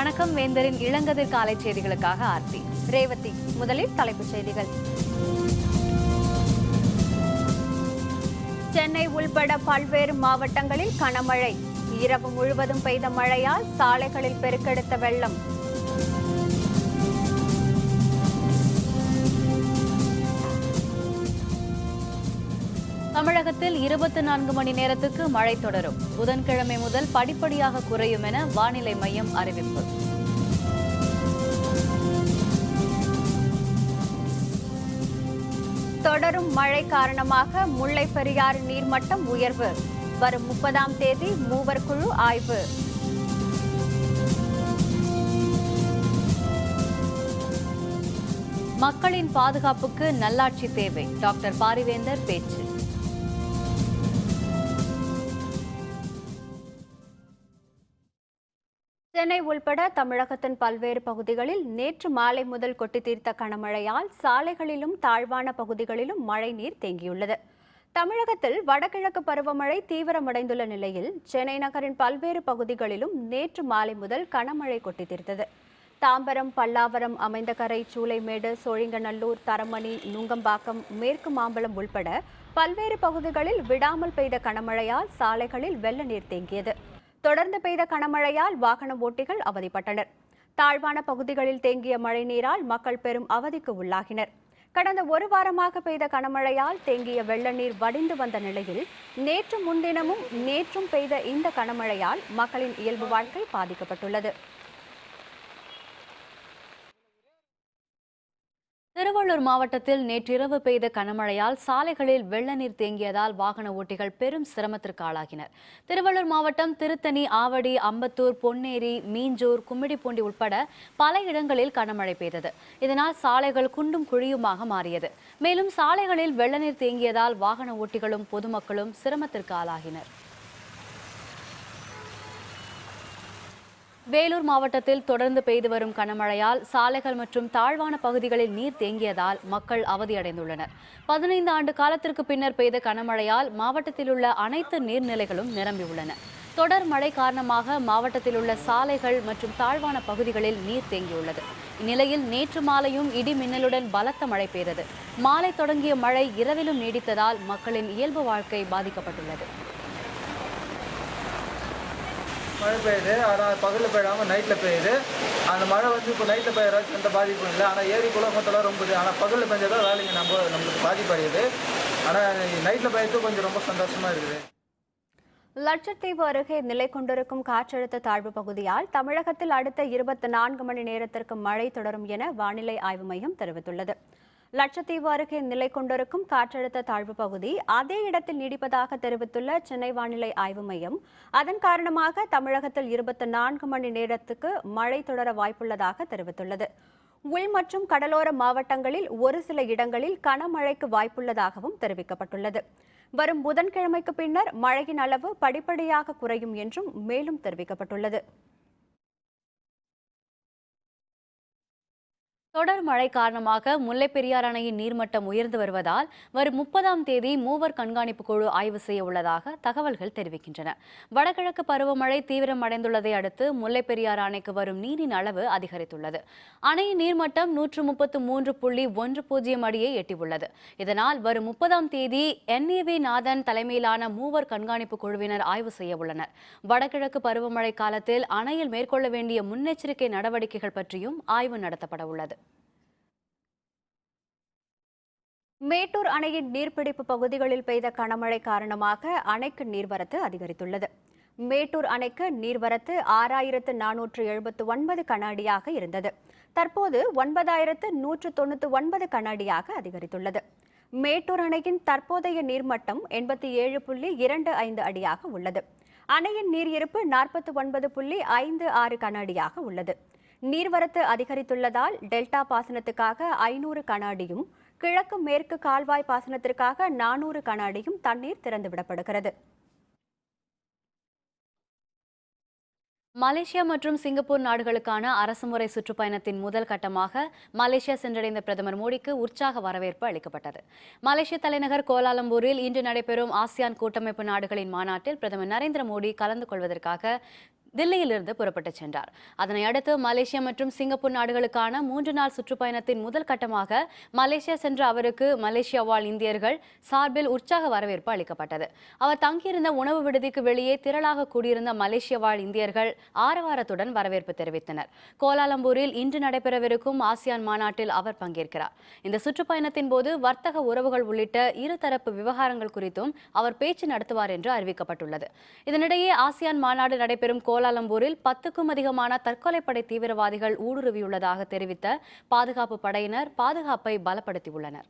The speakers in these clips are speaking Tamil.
வணக்கம். வேந்தரின் இளங்கதிர் காலை செய்திகளுக்காக ஆர்த்தி ரேவதி. முதலில் தலைப்புச் செய்திகள். சென்னை உள்பட பல்வேறு மாவட்டங்களில் கனமழை. இரவு முழுவதும் பெய்த மழையால் சாலைகளில் பெருக்கெடுத்த வெள்ளம். தமிழகத்தில் 24 மணி நேரத்துக்கு மழை தொடரும். புதன்கிழமை முதல் படிப்படியாக குறையும் என வானிலை மையம் அறிவிப்பு. தொடரும் மழை காரணமாக முல்லை பெரியாறு நீர்மட்டம் உயர்வு. வரும் 30ஆம் தேதி மூவர் குழு ஆய்வு. மக்களின் பாதுகாப்புக்கு நல்லாட்சி தேவை. டாக்டர் பாரிவேந்தர் பேச்சு. சென்னை உள்பட தமிழகத்தின் பல்வேறு பகுதிகளில் நேற்று மாலை முதல் கொட்டி தீர்த்த கனமழையால் சாலைகளிலும் தாழ்வான பகுதிகளிலும் மழை நீர் தேங்கியுள்ளது. தமிழகத்தில் வடகிழக்கு பருவமழை தீவிரமடைந்துள்ள நிலையில் சென்னை நகரின் பல்வேறு பகுதிகளிலும் நேற்று மாலை முதல் கனமழை கொட்டி தீர்த்தது. தாம்பரம், பல்லாவரம், அமைந்தகரை, சூளைமேடு, சோழிங்கநல்லூர், தரமணி, நுங்கம்பாக்கம், மேற்கு மாம்பலம் உள்பட பல்வேறு பகுதிகளில் விடாமல் பெய்த கனமழையால் சாலைகளில் வெள்ள நீர் தேங்கியது. தொடர்ந்து பெய்த கனமழையால் வாகன ஓட்டிகள் அவதிப்பட்டனர். தாழ்வான பகுதிகளில் தேங்கிய மழைநீரால் மக்கள் பெரும் அவதிக்கு உள்ளாகினர். கடந்த ஒரு வாரமாக பெய்த கனமழையால் தேங்கிய வெள்ள நீர் வடிந்து வந்த நிலையில் நேற்று முன்தினமும் நேற்றும் பெய்த இந்த கனமழையால் மக்களின் இயல்பு வாழ்க்கை பாதிக்கப்பட்டுள்ளது. திருவள்ளூர் மாவட்டத்தில் நேற்றிரவு பெய்த கனமழையால் சாலைகளில் வெள்ள நீர் தேங்கியதால் வாகன ஓட்டிகள் பெரும் சிரமத்திற்கு ஆளாகினர். திருவள்ளூர் மாவட்டம் திருத்தணி, ஆவடி, அம்பத்தூர், பொன்னேரி, மீஞ்சூர், கும்மிடிப்பூண்டி உட்பட பல இடங்களில் கனமழை பெய்தது. இதனால் சாலைகள் குண்டும் குழியுமாக மாறியது. மேலும் சாலைகளில் வெள்ள நீர் தேங்கியதால் வாகன ஓட்டிகளும் பொதுமக்களும் சிரமத்திற்கு ஆளாகினர். வேலூர் மாவட்டத்தில் தொடர்ந்து பெய்து வரும் கனமழையால் சாலைகள் மற்றும் தாழ்வான பகுதிகளில் நீர் தேங்கியதால் மக்கள் அவதியடைந்துள்ளனர். 15 ஆண்டு காலத்திற்கு பின்னர் பெய்த கனமழையால் மாவட்டத்தில் உள்ள அனைத்து நீர்நிலைகளும் நிரம்பியுள்ளன. தொடர் மழை காரணமாக மாவட்டத்தில் உள்ள சாலைகள் மற்றும் தாழ்வான பகுதிகளில் நீர் தேங்கியுள்ளது. இந்நிலையில் நேற்று மாலையும் இடி மின்னலுடன் பலத்த மழை பெய்தது. மாலை தொடங்கிய மழை இரவிலும் நீடித்ததால் மக்களின் இயல்பு வாழ்க்கை பாதிக்கப்பட்டுள்ளது. மழை பெய்யுது, ஆனால் பகலில் பெய்யாமல் நைட்டில் பெய்யுது. அந்த மழை இப்போ நைட்டில் பெய்யறாச்சு எந்த பாதிப்பும் இல்லை. ஆனால் ஏரி குளமத்தெல்லாம் ரொம்ப ஆனால் பகலில் பெஞ்சதான் வேலைங்க நம்மளுக்கு பாதிப்படையுது. ஆனால் நைட்டில் பெய்யறது கொஞ்சம் ரொம்ப சந்தோஷமாக இருக்குது. லட்சத்தீவு அருகே நிலை கொண்டிருக்கும் காற்றழுத்த தாழ்வு பகுதியால் தமிழகத்தில் அடுத்த 24 மணி நேரத்திற்கு மழை தொடரும் என வானிலை ஆய்வு மையம் தெரிவித்துள்ளது. லட்சத்தீவு அருகே நிலை கொண்டிருக்கும் காற்றழுத்த தாழ்வு பகுதி அதே இடத்தில் நீடிப்பதாக தெரிவித்துள்ள சென்னை வானிலை ஆய்வு மையம், அதன் காரணமாக தமிழகத்தில் 24 மணி நேரத்துக்கு மழை தொடர வாய்ப்புள்ளதாக தெரிவித்துள்ளது. உள் மற்றும் கடலோர மாவட்டங்களில் ஒரு சில இடங்களில் கனமழைக்கு வாய்ப்புள்ளதாகவும் தெரிவிக்கப்பட்டுள்ளது. வரும் புதன்கிழமைக்கு பின்னர் மழையின் அளவு படிப்படியாக குறையும் என்றும் மேலும் தெரிவிக்கப்பட்டுள்ளது. தொடர் மழை காரணமாக முல்லை பெரியாறு அணையின் நீர்மட்டம் உயர்ந்து வருவதால் வரும் 30ஆம் தேதி மூவர் கண்காணிப்பு குழு ஆய்வு செய்ய உள்ளதாக தகவல்கள் தெரிவிக்கின்றன. வடகிழக்கு பருவமழை தீவிரமடைந்துள்ளதை அடுத்து முல்லை பெரியாறு அணைக்கு வரும் நீரின் அளவு அதிகரித்துள்ளது. அணையின் நீர்மட்டம் 133.10 அடியை எட்டியுள்ளது. இதனால் வரும் 30ஆம் தேதி NAV நாதன் தலைமையிலான மூவர் கண்காணிப்பு குழுவினர் ஆய்வு செய்ய உள்ளனர். வடகிழக்கு பருவமழை காலத்தில் அணையில் மேற்கொள்ள வேண்டிய முன்னெச்சரிக்கை நடவடிக்கைகள் பற்றியும் ஆய்வு நடத்தப்பட உள்ளது. மேட்டூர் அணையின் நீர்பிடிப்பு பகுதிகளில் பெய்த கனமழை காரணமாக அணைக்கு நீர்வரத்து அதிகரித்துள்ளது. மேட்டூர் அணைக்கு நீர்வரத்து 6479 கன அடியாக இருந்தது. தற்போது 9199 கன அடியாக அதிகரித்துள்ளது. மேட்டூர் அணையின் தற்போதைய நீர்மட்டம் 87.25 அடியாக உள்ளது. அணையின் நீர் இருப்பு 49.56 கன அடியாக உள்ளது. நீர்வரத்து அதிகரித்துள்ளதால் டெல்டா பாசனத்துக்காக 500 கன அடியும், கிழக்கு மேற்கு கால்வாய் பாசனத்திற்காக 400 கன அடியும் தண்ணீர் திறந்துவிடப்படுகிறது. மலேசியா மற்றும் சிங்கப்பூர் நாடுகளுக்கான அரசுமுறை சுற்றுப்பயணத்தின் முதல் கட்டமாக மலேசியா சென்றடைந்த பிரதமர் மோடிக்கு உற்சாக வரவேற்பு அளிக்கப்பட்டது. மலேசிய தலைநகர் கோலாலம்பூரில் இன்று நடைபெறும் ஆசியான் கூட்டமைப்பு நாடுகளின் மாநாட்டில் பிரதமர் நரேந்திர மோடி கலந்து கொள்வதற்காக தில்லியிலிருந்து புறப்பட்டுச் சென்றார். அதனை அடுத்து மலேசியா மற்றும் சிங்கப்பூர் நாடுகளுக்கான 3 நாள் சுற்றுப்பயணத்தின் முதல் கட்டமாக மலேசியா சென்ற அவருக்கு மலேசியா வாழ் இந்தியர்கள் சார்பில் உற்சாக வரவேற்பு அளிக்கப்பட்டது. அவர் தங்கியிருந்த உணவு விடுதிக்கு வெளியே திரளாக கூடியிருந்த மலேசியா வாழ் இந்தியர்கள் ஆரவாரத்துடன் வரவேற்பு தெரிவித்தனர். கோலாலம்பூரில் இன்று நடைபெறவிருக்கும் ஆசியான் மாநாட்டில் அவர் பங்கேற்கிறார். இந்த சுற்றுப்பயணத்தின் போது வர்த்தக உறவுகள் உள்ளிட்ட இருதரப்பு விவகாரங்கள் குறித்தும் அவர் பேச்சு நடத்துவார் என்று அறிவிக்கப்பட்டுள்ளது. இதனிடையே ஆசியான் மாநாடு நடைபெறும் கோலாலம்பூரில் 10க்கும் அதிகமான தற்கொலைப்படை தீவிரவாதிகள் ஊடுருவியுள்ளதாக தெரிவித்த பாதுகாப்பு படையினர் பாதுகாப்பை பலப்படுத்தியுள்ளனர்.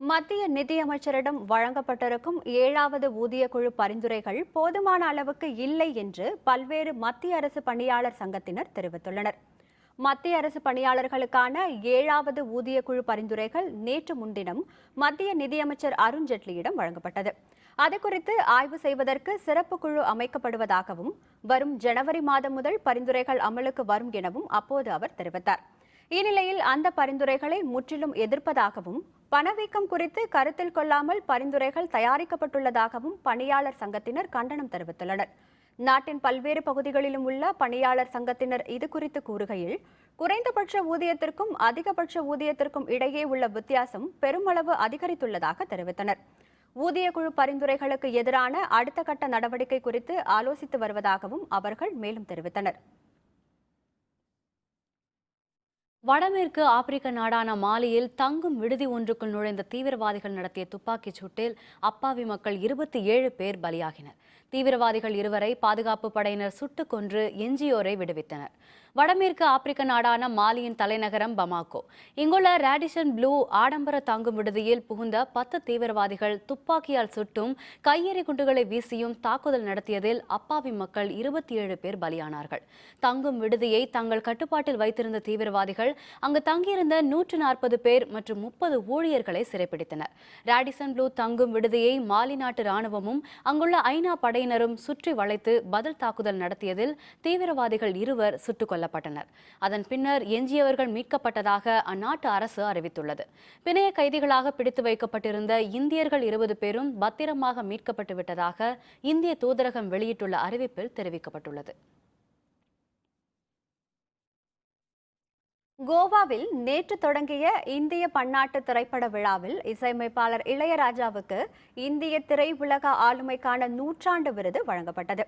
மத்திய நிதியமைச்சரிடம் வழங்கப்பட்டிருக்கும் 7வது ஊதிய குழு பரிந்துரைகள் போதுமான அளவுக்கு இல்லை என்று பல்வேறு மத்திய அரசு பணியாளர் சங்கத்தினர் தெரிவித்துள்ளனர். மத்திய அரசு பணியாளர்களுக்கான 7வது ஊதிய குழு பரிந்துரைகள் நேற்று முன்தினம் மத்திய நிதியமைச்சர் அருண் ஜேட்லியிடம் வழங்கப்பட்டது. அது குறித்து ஆய்வு செய்வதற்கு சிறப்பு குழு அமைக்கப்படுவதாகவும் வரும் ஜனவரி மாதம் முதல் பரிந்துரைகள் அமலுக்கு வரும் எனவும் அப்போது அவர் தெரிவித்தார். இந்நிலையில் அந்த பரிந்துரைகளை முற்றிலும் எதிர்ப்பதாகவும் பணவீக்கம் குறித்து கருத்தில் கொள்ளாமல் பரிந்துரைகள் தயாரிக்கப்பட்டுள்ளதாகவும் பணியாளர் சங்கத்தினர் கண்டனம் தெரிவித்துள்ளனர். நாட்டின் பல்வேறு பகுதிகளிலும் உள்ள பணியாளர் சங்கத்தினர் இது குறித்து கூறுகையில், குறைந்தபட்ச ஊதியத்திற்கும் அதிகபட்ச ஊதியத்திற்கும் இடையே உள்ள வித்தியாசம் பெருமளவு அதிகரித்துள்ளதாக தெரிவித்தனர். ஊதிய குழு பரிந்துரைகளுக்கு எதிரான அடுத்த கட்ட நடவடிக்கை குறித்து ஆலோசித்து வருவதாகவும் அவர்கள் மேலும் தெரிவித்தனர். வடமேற்கு ஆப்பிரிக்க நாடான மாலியில் தங்கும் விடுதி ஒன்றுக்குள் நுழைந்த தீவிரவாதிகள் நடத்திய துப்பாக்கிச் சூட்டில் அப்பாவி மக்கள் 27 பேர் பலியாகினர். தீவிரவாதிகள் 2வரை பாதுகாப்பு படையினர் சுட்டுக் கொன்று எஞ்சியோரை விடுவித்தனர். வடமேற்கு ஆப்பிரிக்க நாடான மாலியின் தலைநகரம் பமாகோ. இங்குள்ள ரேடிசன் ப்ளூ ஆடம்பர தங்கும் விடுதியில் புகுந்த 10 தீவிரவாதிகள் துப்பாக்கியால் சுட்டும் கையெறி குண்டுகளை வீசியும் தாக்குதல் நடத்தியதில் அப்பாவி மக்கள் 27 பேர் பலியானார்கள். தங்கும் விடுதியை தங்கள் கட்டுப்பாட்டில் வைத்திருந்த தீவிரவாதிகள் அங்கு தங்கியிருந்த 140 பேர் மற்றும் 30 ஊழியர்களை சிறைப்பிடித்தனர். ரேடிசன் ப்ளூ தங்கும் விடுதியை மாலி நாட்டு ராணுவமும் அங்குள்ள ஐநா படையினரும் சுற்றி வளைத்து பதில் தாக்குதல் நடத்தியதில் தீவிரவாதிகள் 2 சுட்டுக் கொல்லப்பட்டனர். அதன் பின்னர் எஞ்சியவர்கள் மீட்கப்பட்டதாக அந்நாட்டு அரசு அறிவித்துள்ளது. பிணைய கைதிகளாக பிடித்து வைக்கப்பட்டிருந்த இந்தியர்கள் 20 பேரும் பத்திரமாக மீட்கப்பட்டு விட்டதாக இந்திய தூதரகம் வெளியிட்டுள்ள அறிவிப்பில் தெரிவிக்கப்பட்டுள்ளது. கோவாவில் நேற்று தொடங்கிய இந்திய பன்னாட்டு திரைப்பட விழாவில் இசையமைப்பாளர் இளையராஜாவுக்கு இந்திய திரையுலக ஆளுமைக்கான 100ஆண்டு விருது வழங்கப்பட்டது.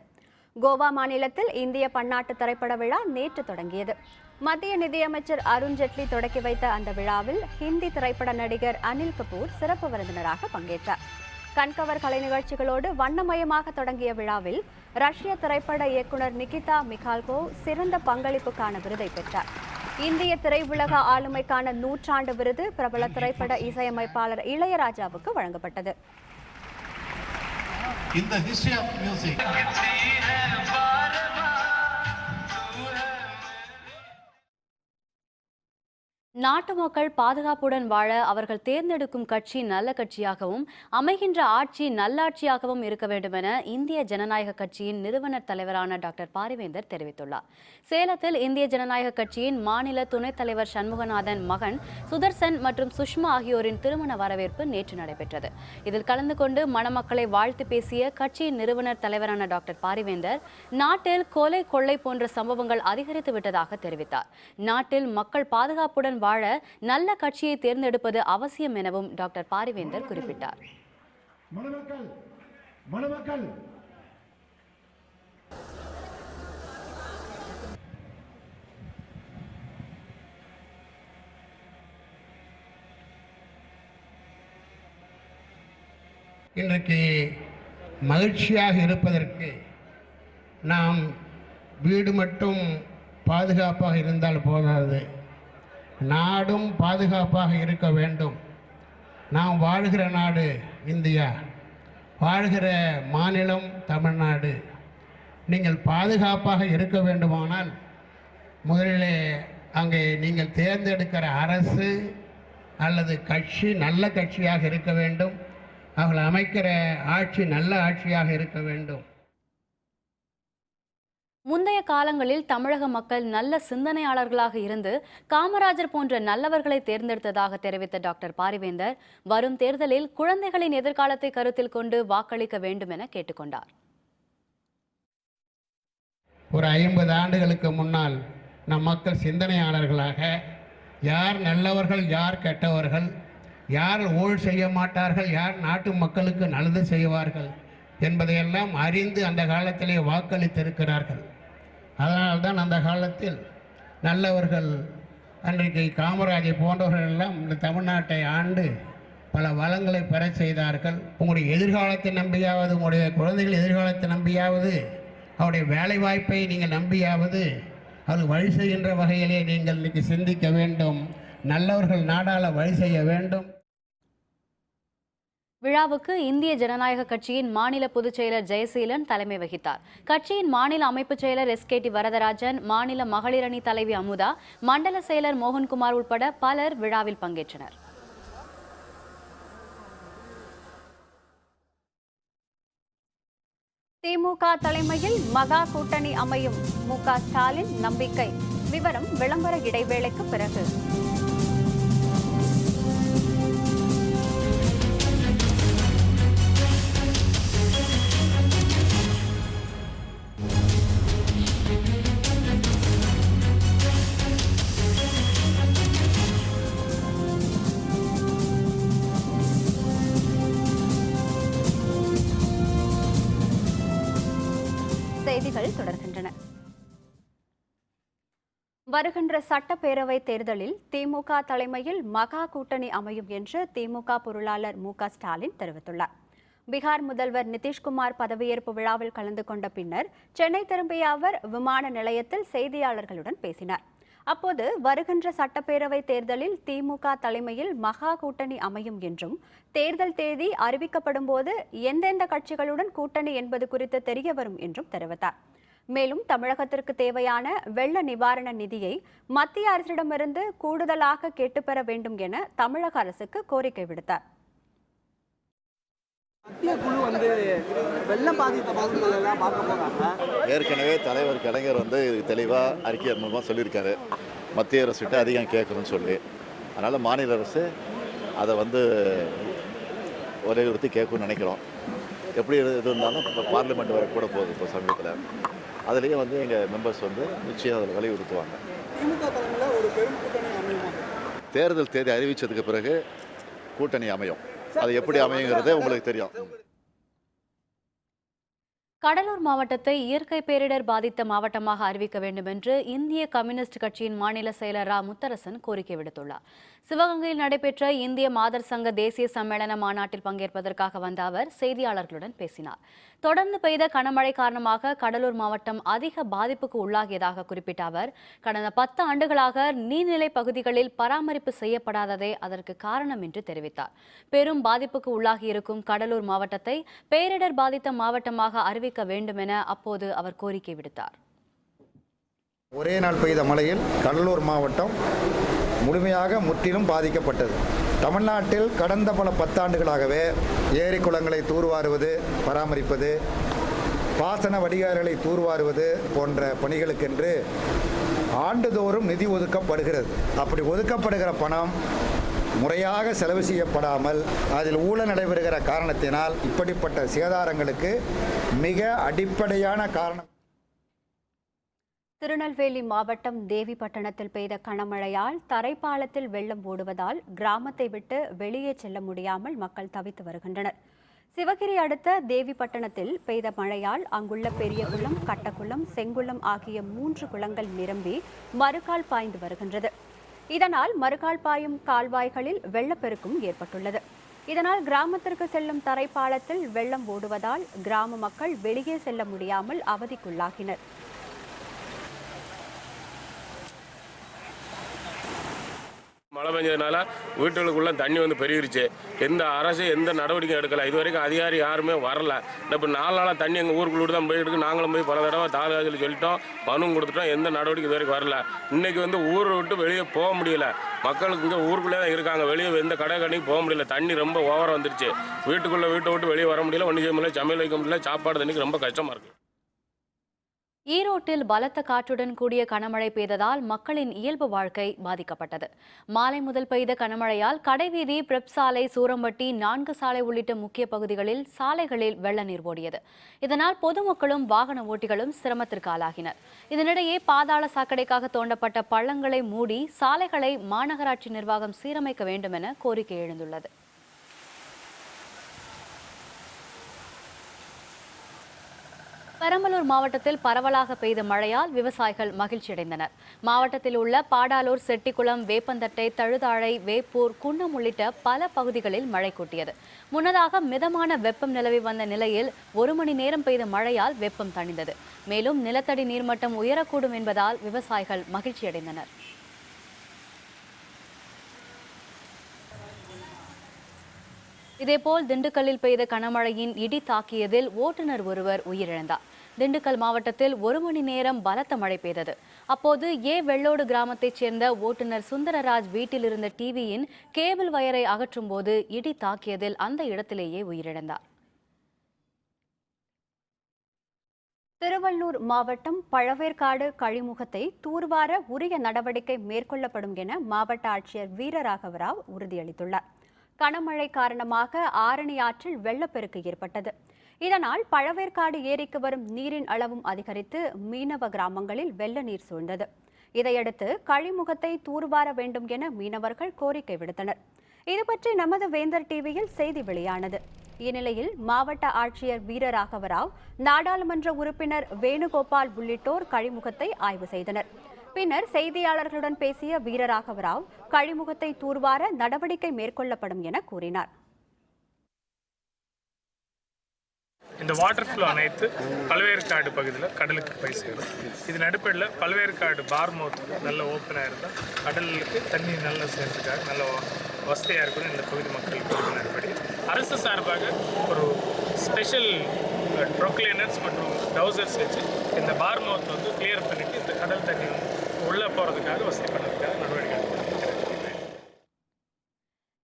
கோவா மாநிலத்தில் இந்திய பன்னாட்டு திரைப்பட விழா நேற்று தொடங்கியது. மத்திய நிதியமைச்சர் அருண் ஜேட்லி தொடக்கி வைத்த அந்த விழாவில் ஹிந்தி திரைப்பட நடிகர் அனில் கபூர் சிறப்பு விருந்தினராக பங்கேற்றார். கண்கவர் கலை நிகழ்ச்சிகளோடு வண்ணமயமாக தொடங்கிய விழாவில் ரஷ்ய திரைப்பட இயக்குனர் நிகிதா மிகால்கோ சிறந்த பங்களிப்புக்கான விருதை பெற்றார். இந்திய திரையுலக ஆளுமைக்கான 100ஆண்டு விருது பிரபல திரைப்பட இசையமைப்பாளர் இளையராஜாவுக்கு வழங்கப்பட்டது. நாட்டு மக்கள் பாதுகாப்புடன் வாழ அவர்கள் தேர்ந்தெடுக்கும் கட்சி நல்ல கட்சியாகவும் அமைகின்ற ஆட்சி நல்லாட்சியாகவும் இருக்க வேண்டும் என இந்திய ஜனநாயக கட்சியின் நிறுவனர் தலைவரான டாக்டர் பாரிவேந்தர் தெரிவித்துள்ளார். சேலத்தில் இந்திய ஜனநாயக கட்சியின் மாநில துணைத் தலைவர் சண்முகநாதன் மகன் சுதர்சன் மற்றும் சுஷ்மா ஆகியோரின் திருமண வரவேற்பு நேற்று நடைபெற்றது. இதில் கலந்து கொண்டு மணமக்களை வாழ்த்து பேசிய கட்சியின் நிறுவனர் தலைவரான டாக்டர் பாரிவேந்தர் நாட்டில் கொலை கொள்ளை போன்ற சம்பவங்கள் அதிகரித்து விட்டதாக தெரிவித்தார். நாட்டில் மக்கள் பாதுகாப்புடன் வாழ நல்ல கட்சியை தேர்ந்தெடுப்பது அவசியம் எனவும் டாக்டர் பாரிவேந்தர் குறிப்பிட்டார். இன்றைக்கு மகிழ்ச்சியாக இருப்பதற்கு நாம் வீடு மட்டும் பாதுகாப்பாக இருந்தால் போதாது, நாடும் பாதுகாப்பாக இருக்க வேண்டும். நாம் வாழ்கிற நாடு இந்தியா, வாழ்கிற மாநிலம் தமிழ்நாடு. நீங்கள் பாதுகாப்பாக இருக்க வேண்டுமானால் முதலிலே அங்கே நீங்கள் தேர்ந்தெடுக்கிற அரசு அல்லது கட்சி நல்ல கட்சியாக இருக்க வேண்டும். அவர்கள் அமைக்கிற ஆட்சி நல்ல ஆட்சியாக இருக்க வேண்டும். முந்தைய காலங்களில் தமிழக மக்கள் நல்ல சிந்தனையாளர்களாக இருந்து காமராஜர் போன்ற நல்லவர்களை தேர்ந்தெடுத்ததாக தெரிவித்த டாக்டர் பாரிவேந்தர் வரும் தேர்தலில் குழந்தைகளின் எதிர்காலத்தை கருத்தில் கொண்டு வாக்களிக்க வேண்டும் என கேட்டுக்கொண்டார். ஒரு 50 ஆண்டுகளுக்கு முன்னால் நம் மக்கள் சிந்தனையாளர்களாக யார் நல்லவர்கள், யார் கெட்டவர்கள், யார் ஊழல் செய்ய மாட்டார்கள், யார் நாட்டு மக்களுக்கு நல்லது செய்வார்கள் என்பதையெல்லாம் அறிந்து அந்த காலத்திலே வாக்களித்திருக்கிறார்கள். அதனால்தான் அந்த காலத்தில் நல்லவர்கள் அன்றைக்கு காமராஜர் போன்றவர்கள் எல்லாம் இந்த தமிழ்நாட்டை ஆண்டு பல வளங்களை பெற செய்தார்கள். உங்களுடைய எதிர்காலத்தை நம்பியாவது, உங்களுடைய குழந்தைகள் எதிர்காலத்தை நம்பியாவது, அவருடைய வேலை வாய்ப்பை நீங்கள் நம்பியாவது அவர் வழி செய்கின்ற வகையிலே நீங்கள் இன்றைக்கு சிந்திக்க வேண்டும். நல்லவர்கள் நாடாள வழி செய்ய வேண்டும். விழாவுக்கு இந்திய ஜனநாயக கட்சியின் மாநில பொதுச் செயலர் ஜெயசீலன் தலைமை வகித்தார். கட்சியின் மாநில அமைப்புச் செயலர் SKT வரதராஜன், மாநில மகளிர் அணி தலைவி அமுதா, மண்டல செயலர் மோகன்குமார் உட்பட பலர் விழாவில் பங்கேற்றனர். திமுக தலைமையில் மகா கூட்டணி அமையும் MK ஸ்டாலின் நம்பிக்கை. விவரம் விளம்பர இடைவேளைக்கு பிறகு. செய்திகள் தொடர்கின்றன. வருகின்ற சட்டப்பேரவை தேர்தலில் திமுக தலைமையில் மகா கூட்டணி அமையும் என்று திமுக பொருளாளர் MK ஸ்டாலின் தெரிவித்துள்ளார். பீகார் முதல்வர் நிதிஷ்குமார் பதவியேற்பு விழாவில் கலந்து கொண்ட பின்னர் சென்னை திரும்பிய அவர் விமான நிலையத்தில் செய்தியாளர்களுடன் பேசினார். அப்போது வருகின்ற சட்டப்பேரவை தேர்தலில் திமுக தலைமையில் மகா கூட்டணி அமையும் என்றும், தேர்தல் தேதி அறிவிக்கப்படும் போது எந்தெந்த கட்சிகளுடன் கூட்டணி என்பது குறித்து தெரிய வரும் என்றும் தெரிவித்தார். மேலும் தமிழகத்திற்கு தேவையான வெள்ள நிவாரண நிதியை மத்திய அரசிடமிருந்து கூடுதலாக கேட்டுப்பெற வேண்டும் என தமிழக அரசுக்கு கோரிக்கை விடுத்தார். மத்திய குழு வெள்ளம் பாதித்த பகுதிகள் எல்லாம் பார்க்க போறாங்க. ஏற்கனவே தலைவர் கலைஞர் தெளிவாக அறிக்கை மூலமாக சொல்லியிருக்காரு, மத்திய அரசுகிட்ட அதிகம் கேட்கணும்னு சொல்லி. அதனால் மாநில அரசு அதை வலியுறுத்தி கேட்கணும்னு நினைக்கிறோம். எப்படி இது இருந்தாலும் இப்போ பார்லிமெண்ட் வரை கூட போகுது. இப்போ சமீபத்தில் அதுலேயே எங்கள் மெம்பர்ஸ் நிச்சயம் அதில் வலியுறுத்துவாங்க. திமுக தலைமையில் ஒரு பெரும் கூட்டணி அமையுமா? தேர்தல் தேதி அறிவித்ததுக்கு பிறகு கூட்டணி அமையும். அது எப்படி அமையுங்கிறதே உங்களுக்கு தெரியும். கடலூர் மாவட்டத்தை இயற்கை பேரிடர் பாதித்த மாவட்டமாக அறிவிக்க வேண்டும் என்று இந்திய கம்யூனிஸ்ட் கட்சியின் மாநில செயலர் ரா. முத்தரசன் கோரிக்கை விடுத்துள்ளார். சிவகங்கையில் நடைபெற்ற இந்திய மாதர் சங்க தேசிய சம்மேளன மாநாட்டில் பங்கேற்பதற்காக வந்த அவர் செய்தியாளர்களுடன் பேசினார். தொடர்ந்து பெய்த கனமழை காரணமாக கடலூர் மாவட்டம் அதிக பாதிப்புக்கு உள்ளாகியதாக குறிப்பிட்ட அவர், கடந்த 10 ஆண்டுகளாக நீர்நிலை பகுதிகளில் பராமரிப்பு செய்யப்படாததே அதற்கு காரணம் என்று தெரிவித்தார். பெரும் பாதிப்புக்கு உள்ளாகியிருக்கும் கடலூர் மாவட்டத்தை பேரிடர் பாதித்த மாவட்டமாக அறிவிக்க வேண்டும் என அப்போது அவர் கோரிக்கை விடுத்தார். ஒரே நாள் பெய்த மழையில் கடலூர் மாவட்டம் முழுமையாக முற்றிலும் பாதிக்கப்பட்டது. தமிழ்நாட்டில் கடந்த பல 10 ஆண்டுகளாகவே ஏரி குளங்களை தூர்வாருவது, பராமரிப்பது, பாசன வடிகால்களை தூர்வாருவது போன்ற பணிகளுக்கென்று ஆண்டுதோறும் நிதி ஒதுக்கப்படுகிறது. அப்படி ஒதுக்கப்படுகிற பணம் முறையாக செலவு செய்யப்படாமல் அதில் ஊழல் நடைபெறுகிற காரணத்தினால் இப்படிப்பட்ட சேதாரங்களுக்கு மிக அடிப்படையான காரணம். திருநெல்வேலி மாவட்டம் தேவிப்பட்டணத்தில் பெய்த கனமழையால் தரைப்பாலத்தில் வெள்ளம் ஓடுவதால் கிராமத்தை விட்டு வெளியே செல்ல முடியாமல் மக்கள் தவித்து வருகின்றனர். சிவகிரி அடுத்த தேவிப்பட்டணத்தில் பெய்த மழையால் அங்குள்ள பெரியகுளம், கட்டக்குளம், செங்குளம் ஆகிய 3 குளங்கள் நிரம்பி மறுகால் பாய்ந்து வருகின்றது. இதனால் மறுகால் பாயும் கால்வாய்களில் வெள்ளப்பெருக்கும் ஏற்பட்டுள்ளது. இதனால் கிராமத்திற்கு செல்லும் தரைப்பாலத்தில் வெள்ளம் ஓடுவதால் கிராம மக்கள் வெளியே செல்ல முடியாமல் அவதிக்குள்ளாகினர். மழை பெஞ்சதுனால வீட்டுகளுக்குள்ள தண்ணி பெருகிருச்சு. எந்த அரசு எந்த நடவடிக்கை எடுக்கல. இது வரைக்கும் அதிகாரி யாருமே வரல. இப்போ 4 நாளாக தண்ணி எங்கள் ஊருக்குள்ள தான் போயிட்டு இருக்கு. நாங்களும் போய் பல தடவை தாலுகாசில் சொல்லிட்டோம், பணம் கொடுத்துட்டோம். எந்த நடவடிக்கை இது வரைக்கும் வரல. இன்னைக்கு ஊரை விட்டு வெளியே போக முடியல. மக்களுக்கு இங்கே ஊருக்குள்ளே தான் இருக்காங்க. வெளியே எந்த கடை கடைக்கு போக முடியல. தண்ணி ரொம்ப ஓவராக வந்துருச்சு. வீட்டை விட்டு வெளியே வர முடியல. ஒன்றும் செய்ய முடியல. சமையல் வைக்க முடியல. சாப்பாடு தண்ணிக்கு ரொம்ப கஷ்டமாக இருக்குது. ஈரோட்டில் பலத்த காற்றுடன் கூடிய கனமழை பெய்ததால் மக்களின் இயல்பு வாழ்க்கை பாதிக்கப்பட்டது. மாலை முதல் பெய்த கனமழையால் கடைவீதி, பிரெப் சாலை, சூரம்பட்டி, 4 சாலை உள்ளிட்ட முக்கிய பகுதிகளில் சாலைகளில் வெள்ள நீர் ஓடியது. இதனால் பொதுமக்களும் வாகன ஓட்டிகளும் சிரமத்திற்கு ஆளாகினர். இதனிடையே பாதாள சாக்கடைக்காக தோண்டப்பட்ட பள்ளங்களை மூடி சாலைகளை மாநகராட்சி நிர்வாகம் சீரமைக்க வேண்டும் என கோரிக்கை எழுந்துள்ளது. பெரம்பலூர் மாவட்டத்தில் பரவலாக பெய்த மழையால் விவசாயிகள் மகிழ்ச்சியடைந்தனர். மாவட்டத்தில் உள்ள பாடாலூர், செட்டிக்குளம், வேப்பந்தட்டை, தழுதாழை, வேப்பூர், குன்னம் உள்ளிட்ட பல பகுதிகளில் மழை கொட்டியது. முன்னதாக மிதமான வெப்பம் நிலவி வந்த நிலையில் 1 மணி நேரம் பெய்த மழையால் வெப்பம் தணிந்தது. மேலும் நிலத்தடி நீர்மட்டம் உயரக்கூடும் என்பதால் விவசாயிகள் மகிழ்ச்சியடைந்தனர். இதேபோல் திண்டுக்கல்லில் பெய்த கனமழையின் இடி தாக்கியதில் ஓட்டுநர் ஒருவர் உயிரிழந்தார். திண்டுக்கல் மாவட்டத்தில் 1 மணி நேரம் பலத்த மழை பெய்தது. அப்போது வெள்ளோடு கிராமத்தைச் சேர்ந்த ஓட்டுநர் சுந்தரராஜ் வீட்டில் இருந்த டிவியின் கேபிள் வயரை அகற்றும் போது இடி தாக்கியதில் அந்த இடத்திலேயே உயிரிழந்தார். திருவள்ளூர் மாவட்டம் பழவேற்காடு கழிமுகத்தை தூர்வார உரிய நடவடிக்கை மேற்கொள்ளப்படும் என மாவட்ட ஆட்சியர் வீரராகவராவ் உறுதியளித்துள்ளார். கனமழை காரணமாக ஆரணி ஆற்றில் வெள்ளப்பெருக்கு ஏற்பட்டது. இதனால் பழவேற்காடு ஏரிக்கு வரும் நீரின் அளவும் அதிகரித்து மீனவ கிராமங்களில் வெள்ள நீர் சூழ்ந்தது. இதையடுத்து கழிமுகத்தை தூர்வார வேண்டும் என மீனவர்கள் கோரிக்கை விடுத்தனர். இதுபற்றி நமது வேந்தர் டிவியில் செய்தி வெளியானது. இந்நிலையில் மாவட்ட ஆட்சியர் வீரராகவராவ், நாடாளுமன்ற உறுப்பினர் வேணுகோபால் உள்ளிட்டோர் கழிமுகத்தை ஆய்வு செய்தனர். பின்னர் செய்தியாளர்களுடன் பேசிய வீரராகவராவ் கழிமுகத்தை தூர்வார நடவடிக்கை மேற்கொள்ளப்படும் என கூறினார். இந்த வாட்டர் ஃப்ளோ அனைத்து பழவேற்காடு பகுதியில் கடலுக்கு போய் சேரும். இதன் அடிப்படையில் பழவேற்காடு பார்மவுத் நல்ல ஓப்பனாக இருந்தால் கடலுக்கு தண்ணி நல்லா சேர்த்துக்காக நல்ல வசதியாக இருக்கணும். இந்த பகுதி மக்களுக்கு அடிப்படை அரசு சார்பாக ஒரு ஸ்பெஷல் ப்ரொக்ளைனர்ஸ் மற்றும் டவுசர்ஸ் வச்சு இந்த பார்மவுத் வந்து கிளியர் பண்ணிவிட்டு இந்த கடல் தண்ணி உள்ளே போகிறதுக்காக வசதி பண்ணுறதுக்காக நடவடிக்கை எடுக்கணும்.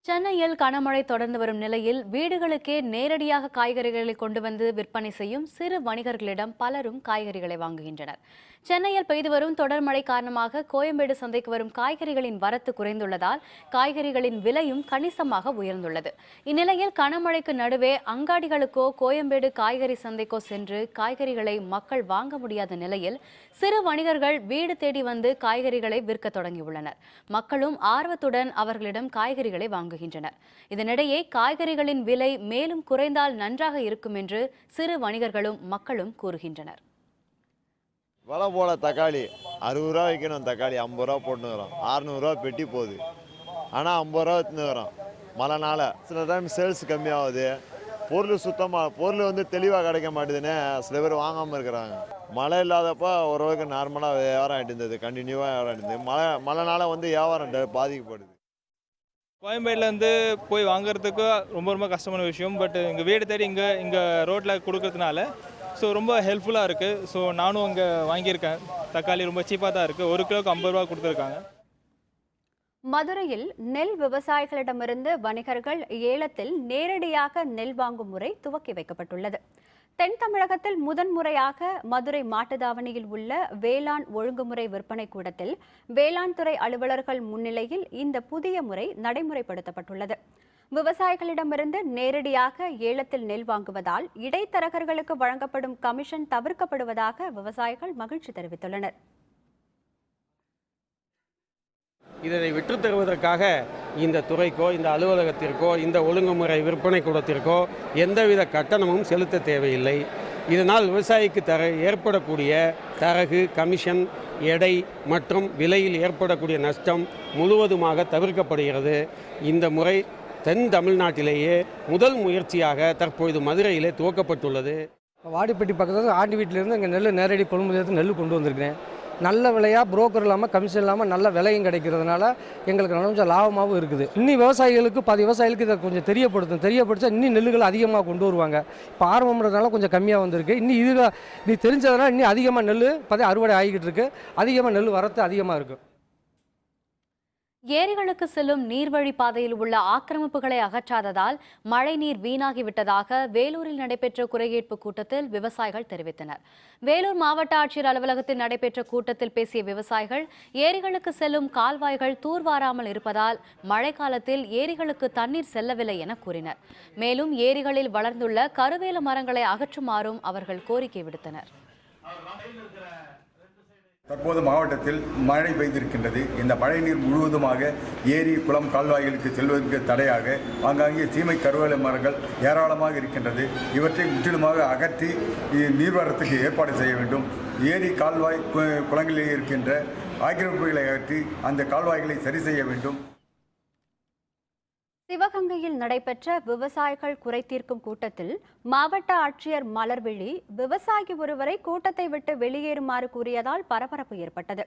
சென்னையில் கனமழை தொடர்ந்து வரும் நிலையில் வீடுகளுக்கே நேரடியாக காய்கறிகளை கொண்டு வந்து விற்பனை செய்யும் சிறு வணிகர்களிடம் பலரும் காய்கறிகளை வாங்குகின்றனர். சென்னையில் பெய்து வரும் தொடர் மழை காரணமாக கோயம்பேடு சந்தைக்கு வரும் காய்கறிகளின் வரத்து குறைந்துள்ளதால் காய்கறிகளின் விலையும் கணிசமாக உயர்ந்துள்ளது. இந்நிலையில் கனமழைக்கு நடுவே அங்காடிகளுக்கோ கோயம்பேடு காய்கறி சந்தைக்கோ சென்று காய்கறிகளை மக்கள் வாங்க முடியாத நிலையில் சிறு வணிகர்கள் வீடு தேடி வந்து காய்கறிகளை விற்க தொடங்கியுள்ளனர். மக்களும் ஆர்வத்துடன் அவர்களிடம் காய்கறிகளை வாங்குகின்றனர். இதனிடையே காய்கறிகளின் விலை மேலும் குறைந்தால் நன்றாக இருக்கும் என்று சிறு வணிகர்களும் மக்களும் கூறுகின்றனர். விலை போல தக்காளி 60 ரூபா விற்கணும். தக்காளி 50 ரூபா போட்டுக்கிறோம். 600 ரூபா பெட்டி போகுது. ஆனால் 50 ரூபா எடுத்துக்கிறோம். மழைனால சில டைம் சேல்ஸ் கம்மியாகுது. பொருள் சுத்தமாக பொருள் வந்து தெளிவாக கிடைக்க மாட்டேதுன்னு சில பேர் வாங்காமல் இருக்கிறாங்க. மழை இல்லாதப்போ ஓரளவுக்கு நார்மலாக வியாபாரம் ஆகிட்டு இருந்தது. கண்டினியூவாக வியாபாரம் ஆகிட்டு இருந்தது. மழைனால வந்து வியாபாரம் பாதிக்கப்படுது. கோயம்பேடுலேருந்து போய் வாங்குறதுக்கு ரொம்ப கஷ்டமான விஷயம். பட் இங்கே வீடு தேடி இங்கே ரோட்டில் கொடுக்கறதுனால ரொம்ப ஹெல்ப்ஃபுல்லாக இருக்குது. நானும் இங்கே வாங்கியிருக்கேன். தக்காளி ரொம்ப சீப்பாக தான் இருக்குது. 1 கிலோக்கு 50 ரூபா கொடுத்துருக்காங்க. மதுரையில் நெல் விவசாயிகளிடமிருந்து வணிகர்கள் ஏலத்தில் நேரடியாக நெல் வாங்கும் முறை துவக்கி வைக்கப்பட்டுள்ளது. தென் தமிழகத்தில் முதன்முறையாக மதுரை மாட்டுத்தாவணியில் உள்ள வேளாண் ஒழுங்குமுறை விற்பனை கூடத்தில் வேளாண் துறை அலுவலர்கள் முன்னிலையில் இந்த புதிய முறை நடைமுறைப்படுத்தப்பட்டுள்ளது. விவசாயிகளிடமிருந்து நேரடியாக ஏலத்தில் நெல் வாங்குவதால் இடைத்தரகர்களுக்கு வழங்கப்படும் கமிஷன் தவிர்க்கப்படுவதாக விவசாயிகள் மகிழ்ச்சி தெரிவித்துள்ளனர். இதனை விற்றுத் தருவதற்காக இந்த துறைக்கோ, இந்த அலுவலகத்திற்கோ, இந்த ஒழுங்குமுறை விற்பனை கூடத்திற்கோ எந்தவித கட்டணமும் செலுத்த தேவையில்லை. இதனால் விவசாயிக்கு ஏற்படக்கூடிய தரகு, கமிஷன், எடை மற்றும் விலையில் ஏற்படக்கூடிய நஷ்டம் முழுவதுமாக தவிர்க்கப்படுகிறது. இந்த முறை தென் தமிழ்நாட்டிலேயே முதல் முயற்சியாக தற்பொழுது மதுரையிலே துவக்கப்பட்டுள்ளது. வாடிப்பட்டி பக்கத்தில் ஆண்டி வீட்டிலேருந்து இங்கே நெல் நேரடி கொள்முதல் நெல் கொண்டு வந்திருக்கிறேன். நல்ல விலையாக புரோக்கர் இல்லாமல் கமிஷன் இல்லாமல் நல்ல விலையும் கிடைக்கிறதுனால எங்களுக்கு கொஞ்சம் லாபமாகவும் இருக்குது. இன்னும் விவசாயிகளுக்கு பாதி விவசாயிகளுக்கு இதை கொஞ்சம் தெரியப்படுத்தா இன்னும் நெல்லுகள் அதிகமாக கொண்டு வருவாங்க. இப்போ ஆரம்பம்ன்றதுனால கொஞ்சம் கம்மியாக வந்திருக்கு. இன்னும் இதில் நீ தெரிஞ்சதுனால இன்னும் அதிகமாக நெல் அறுவடை ஆகிக்கிட்டு இருக்கு. அதிகமாக நெல் வரத்து அதிகமாக இருக்குது. ஏரிகளுக்கு செல்லும் நீர்வழி பாதையில் உள்ள ஆக்கிரமிப்புகளை அகற்றாததால் மழைநீர் வீணாகிவிட்டதாக வேலூரில் நடைபெற்ற குறைகேட்பு கூட்டத்தில் விவசாயிகள் தெரிவித்தனர். வேலூர் மாவட்ட ஆட்சியர் அலுவலகத்தில் நடைபெற்ற கூட்டத்தில் பேசிய விவசாயிகள், ஏரிகளுக்கு செல்லும் கால்வாய்கள் தூர்வாராமல் இருப்பதால் மழைக்காலத்தில் ஏரிகளுக்கு தண்ணீர் செல்லவில்லை என கூறினர். மேலும் ஏரிகளில் வளர்ந்துள்ள கருவேல மரங்களை அகற்றுமாறும் அவர்கள் கோரிக்கை விடுத்தனர். தற்போது மாவட்டத்தில் மழை பெய்திருக்கின்றது. இந்த மழை நீர் முழுவதுமாக ஏரி, குளம், கால்வாய்களுக்கு செல்வதற்கு தடையாக ஆங்காங்கே சீமை கருவேல மரங்கள் ஏராளமாக இருக்கின்றது. இவற்றை முற்றிலுமாக அகற்றி நீர்வரத்துக்கு ஏற்பாடு செய்ய வேண்டும். ஏரி, கால்வாய், குளங்களில் இருக்கின்ற ஆக்கிரமிப்புகளை அகற்றி அந்த கால்வாய்களை சரி செய்ய வேண்டும். சிவகங்கையில் நடைபெற்ற விவசாயிகள் குறைதீர்க்கும் கூட்டத்தில் மாவட்ட ஆட்சியர் மலர்விழி விவசாயி ஒருவரை கூட்டத்தை விட்டு வெளியேறுமாறு கூறியதால் பரபரப்பு ஏற்பட்டது.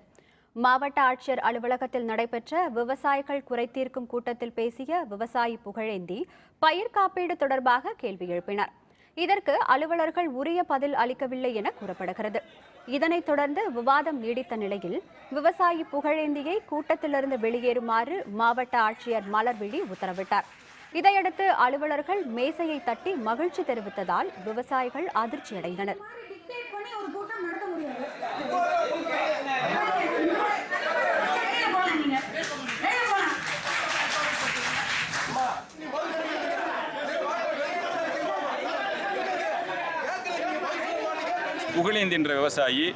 மாவட்ட ஆட்சியர் அலுவலகத்தில் நடைபெற்ற விவசாயிகள் குறைதீர்க்கும் கூட்டத்தில் பேசிய விவசாயி புகழேந்தி பயிர் காப்பீடு தொடர்பாக கேள்வி எழுப்பினார். இதற்கு அலுவலர்கள் உரிய பதில் அளிக்கவில்லை என கூறப்படுகிறது. இதனைத் தொடர்ந்து விவாதம் நீடித்த நிலையில் விவசாயி புகழேந்தியை கூட்டத்திலிருந்து வெளியேறுமாறு மாவட்ட ஆட்சியர் மலர்விழி உத்தரவிட்டார். இதையடுத்து அலுவலர்கள் மேசையை தட்டி மகிழ்ச்சி தெரிவித்ததால் விவசாயிகள் அதிர்ச்சியடைந்தனர். புகழேந்தி என்ற விவசாயி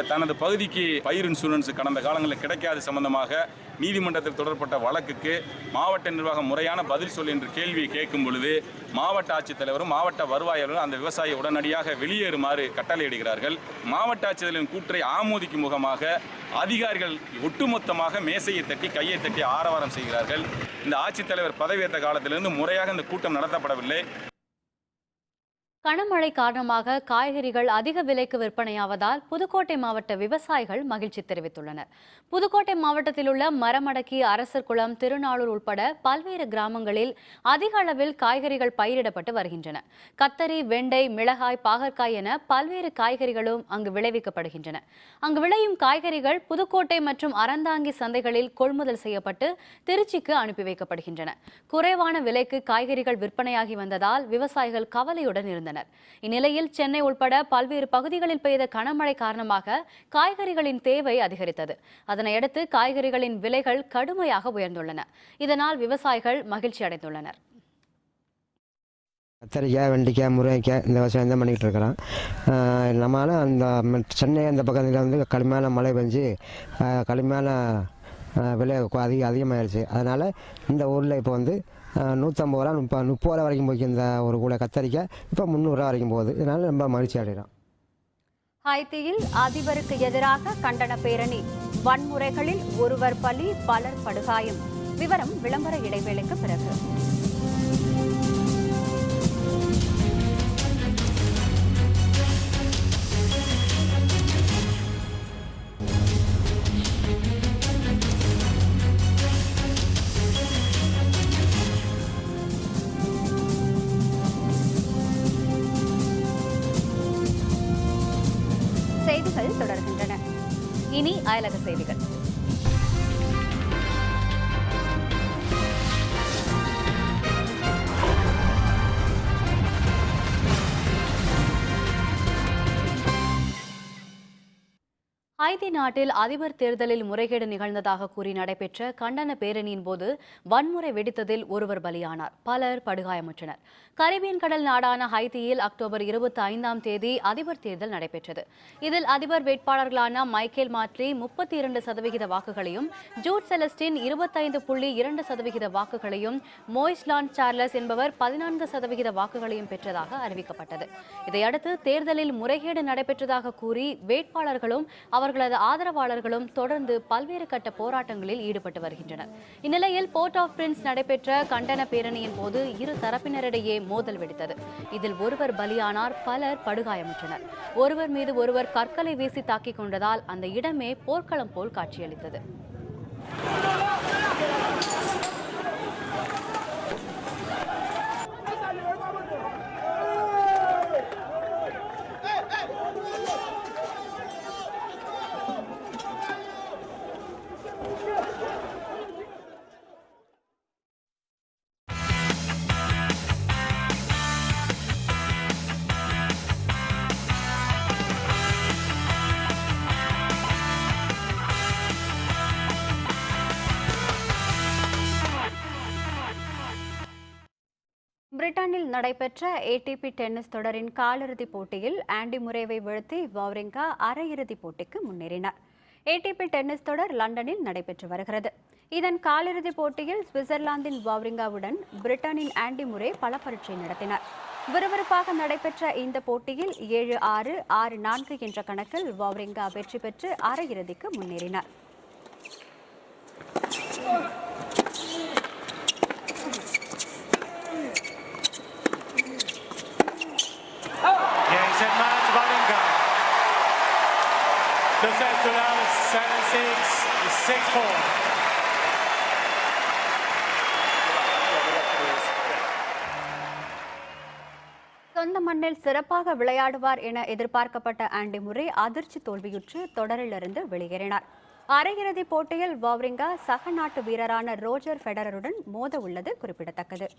தனது பகுதிக்கு பயிர் இன்சூரன்ஸ் கடந்த காலங்களில் கிடைக்காத சம்பந்தமாக நீதிமன்றத்தில் தொடரப்பட்ட வழக்குக்கு மாவட்ட நிர்வாகம் முறையான பதில் சொல் என்று கேள்வியை கேட்கும் பொழுது மாவட்ட ஆட்சித்தலைவரும் மாவட்ட வருவாயரும் அந்த விவசாயியை உடனடியாக வெளியேறுமாறு கட்டளையிடுகிறார்கள். மாவட்ட ஆட்சித்தலைவரின் கூற்றை ஆமோதிக்கும் முகமாக அதிகாரிகள் ஒட்டுமொத்தமாக மேசையை தட்டி கையை தட்டி ஆரவாரம் செய்கிறார்கள். இந்த ஆட்சித்தலைவர் பதவியேற்ற காலத்திலிருந்து முறையாக இந்த கூட்டம் நடத்தப்படவில்லை. கனமழை காரணமாக காய்கறிகள் அதிக விலைக்கு விற்பனையாவதால் புதுக்கோட்டை மாவட்ட விவசாயிகள் மகிழ்ச்சி தெரிவித்துள்ளனர். புதுக்கோட்டை மாவட்டத்தில் உள்ள மரமடக்கி, அரசர் குளம், திருநாளூர் உட்பட பல்வேறு கிராமங்களில் அதிக அளவில் காய்கறிகள் பயிரிடப்பட்டு வருகின்றன. கத்தரி, வெண்டை, மிளகாய், பாகற்காய் என பல்வேறு காய்கறிகளும் அங்கு விளைவிக்கப்படுகின்றன. அங்கு விளையும் காய்கறிகள் புதுக்கோட்டை மற்றும் அறந்தாங்கி சந்தைகளில் கொள்முதல் செய்யப்பட்டு திருச்சிக்கு அனுப்பி வைக்கப்படுகின்றன. குறைவான விலைக்கு காய்கறிகள் விற்பனையாகி வந்ததால் விவசாயிகள் கவலையுடன் இருந்தனர். இந்நிலையில் சென்னை உட்பட பல்வேறு பகுதிகளில் பெய்த கனமழை காரணமாக காய்கறிகளின் தேவை அதிகரித்தது. அதனையடுத்து காய்கறிகளின் விலைகள் கடுமையாக உயர்ந்துள்ளன. இதனால் விவசாயிகள் மகிழ்ச்சி அடைந்துள்ளனர். கத்தரிக்காய், வெண்டைக்காய், முருங்கைக்காய் இந்த விவசாயம் தான் பண்ணிக்கிட்டு இருக்கிறோம். நம்மளால அந்த சென்னை அந்த பக்கத்தில் வந்து கடுமையான மழை பெஞ்சு கடுமையான விலை அதிகமாகிடுச்சு. அதனால் இந்த ஊரில் இப்போ வந்து 150 ரூபா 30 ரூபா வரைக்கும் போய் இந்த ஒரு கூட கத்தரிக்காய் இப்போ 300 ரூபா வரைக்கும் போகுது. இதனால ரொம்ப மகிழ்ச்சி அடைகிறோம். ஹைத்தியில் அதிபருக்கு எதிராக கண்டன பேரணி, வன்முறைகளில் ஒருவர் பலி, பலர் படுகாயம். விவரம் விளம்பர இடைவேளைக்கு பிறகு. செய்திகள் தொடர்கின்றன. இனி அயலக செய்திகள். ஹைதி நாட்டில் அதிபர் தேர்தலில் முறைகேடு நிகழ்ந்ததாக கூறி நடைபெற்ற கண்டன பேரணியின் போது வன்முறை வெடித்ததில் ஒருவர் பலியானார். பலர் படுகாயமுற்றனர். கரிபியன் கடல் நாடான ஹைத்தியில் அக்டோபர் 25ஆம் தேதி அதிபர் தேர்தல் நடைபெற்றது. இதில் அதிபர் வேட்பாளர்களான Michael Motley 32% வாக்குகளையும், Jude Celestine 25.2% வாக்குகளையும், மோய்ஸ்லாண்ட் Charles என்பவர் 14% வாக்குகளையும் பெற்றதாக அறிவிக்கப்பட்டது. இதையடுத்து தேர்தலில் முறைகேடு நடைபெற்றதாக கூறி வேட்பாளர்களும் அவர்களது ஆதரவாளர்களும் தொடர்ந்து பல்வேறு கட்ட போராட்டங்களில் ஈடுபட்டு வருகின்றனர். இந்நிலையில் போர்ட் ஆஃப் பிரின்ஸ் நடைபெற்ற கண்டன பேரணியின் போது இரு தரப்பினரிடையே மோதல் வெடித்தது. இதில் ஒருவர் பலியானார், பலர் படுகாயமுற்றனர். ஒருவர் மீது ஒருவர் கற்களை வீசி தாக்கிக் கொண்டதால் அந்த இடமே போர்க்களம் போல் காட்சியளித்தது. பிரிட்டனில் நடைபெற்ற ஏடிபி டென்னிஸ் தொடரின் காலிறுதிப் போட்டியில் ஆண்டி முரேவை வீழ்த்தி வாவ்ரிங்கா அரையிறுதிப் போட்டிக்கு முன்னேறினார். ஏடிபி டென்னிஸ் தொடர் லண்டனில் நடைபெற்று வருகிறது. இதன் காலிறுதிப் போட்டியில் சுவிட்சர்லாந்தின் வாவ்ரிங்காவுடன் பிரிட்டனின் ஆண்டி முரே பல பரீட்சை நடத்தினார். விறுவிறுப்பாக நடைபெற்ற இந்த போட்டியில் 7-6, 6-4 என்ற கணக்கில் வாவ்ரிங்கா வெற்றி பெற்று அரையிறுதிக்கு முன்னேறினார். சொந்த மண்ணில் சிறப்பாக விளையாடுவார் என எதிர்பார்க்கப்பட்ட ஆண்டி முரே அதிர்ச்சி தோல்வியுற்று தொடரிலிருந்து வெளியேறினார். அரையிறுதிப் போட்டியில் வாவ்ரிங்கா சக நாட்டு வீரரான ரோஜர் ஃபெடரருடன் மோத உள்ளது குறிப்பிடத்தக்கது.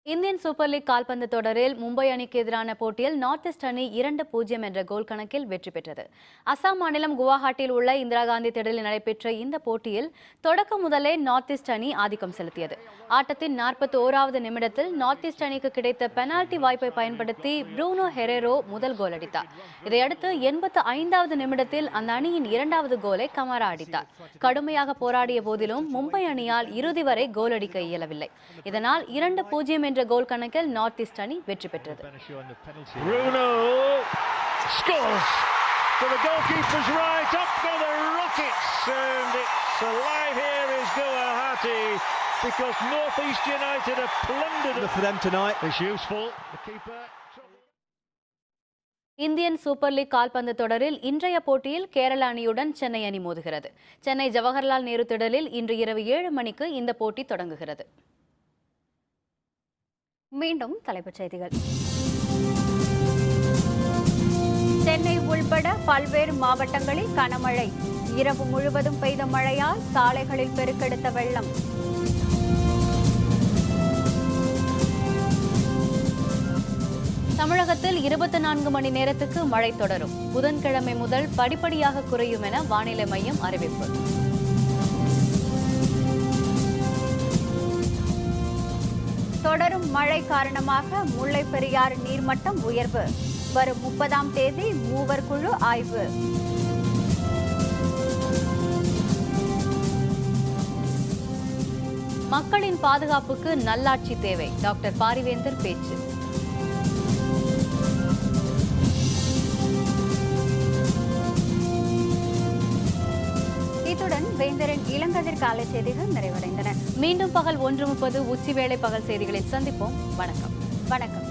இந்தியன் சூப்பர் லீக் கால்பந்து தொடரில் மும்பை அணிக்கு எதிரான போட்டியில் நார்த் ஈஸ்ட் அணி 2-0 என்ற கோல் கணக்கில் வெற்றி பெற்றது. அசாம் மாநிலம் குவாஹாட்டியில் உள்ள இந்திரா காந்தி திடலில் நடைபெற்ற இந்த போட்டியில் தொடக்க முதலே நார்த் ஈஸ்ட் அணி ஆதிக்கம் செலுத்தியது. ஆட்டத்தின் 41வது நிமிடத்தில் நார்த் ஈஸ்ட் அணிக்கு கிடைத்த பெனால்டி வாய்ப்பை பயன்படுத்தி ப்ரூனோ ஹெரேரோ முதல் கோல் அடித்தார். இதையடுத்து 85வது நிமிடத்தில் அந்த அணியின் 2வது கோலை கமாரா அடித்தார். கடுமையாக போராடிய போதிலும் மும்பை அணியால் இறுதி வரை கோல் அடிக்க இயலவில்லை. இதனால் 2-0 என்ற கோல் கணக்கில் நார்த் ஈஸ்ட் அணி வெற்றி பெற்றது. Bruno scores to the goalkeeper's right, up go the rockets, and it's alive here is Guwahati because North East United have plundered for them tonight. It's useful. The keeper. Indian super league கால்பந்து தொடரில் இன்றைய போட்டியில் கேரள அணியுடன் சென்னை அணி மோதுகிறது. சென்னை ஜவஹர்லால் நேரு திடலில் இன்று இரவு 7 மணிக்கு இந்த போட்டி தொடங்குகிறது. மீண்டும் தலைப்புச் செய்திகள். சென்னை உள்பட பல்வேறு மாவட்டங்களில் கனமழை. இரவு முழுவதும் பெய்த மழையால் சாலைகளில் பெருக்கெடுத்த வெள்ளம். தமிழகத்தில் 24 மணி நேரத்துக்கு மழை தொடரும். புதன்கிழமை முதல் படிப்படியாக குறையும் என வானிலை மையம் அறிவிப்பு. தொடரும் மழை காரணமாக முல்லை பெரியாறு நீர்மட்டம் உயர்வு. வரும் 30ஆம் தேதி மூவர் குழு ஆய்வு. மக்களின் பாதுகாப்புக்கு நல்லாட்சி தேவை. டாக்டர் பாரிவேந்தர் பேச்சு. இத்துடன் வேந்தரின் இளங்கதிர் காலை செய்திகள் நிறைவடைந்தன. மீண்டும் பகல் 1:30 உச்சிவேளை பகல் செய்திகளில் சந்திப்போம். வணக்கம்.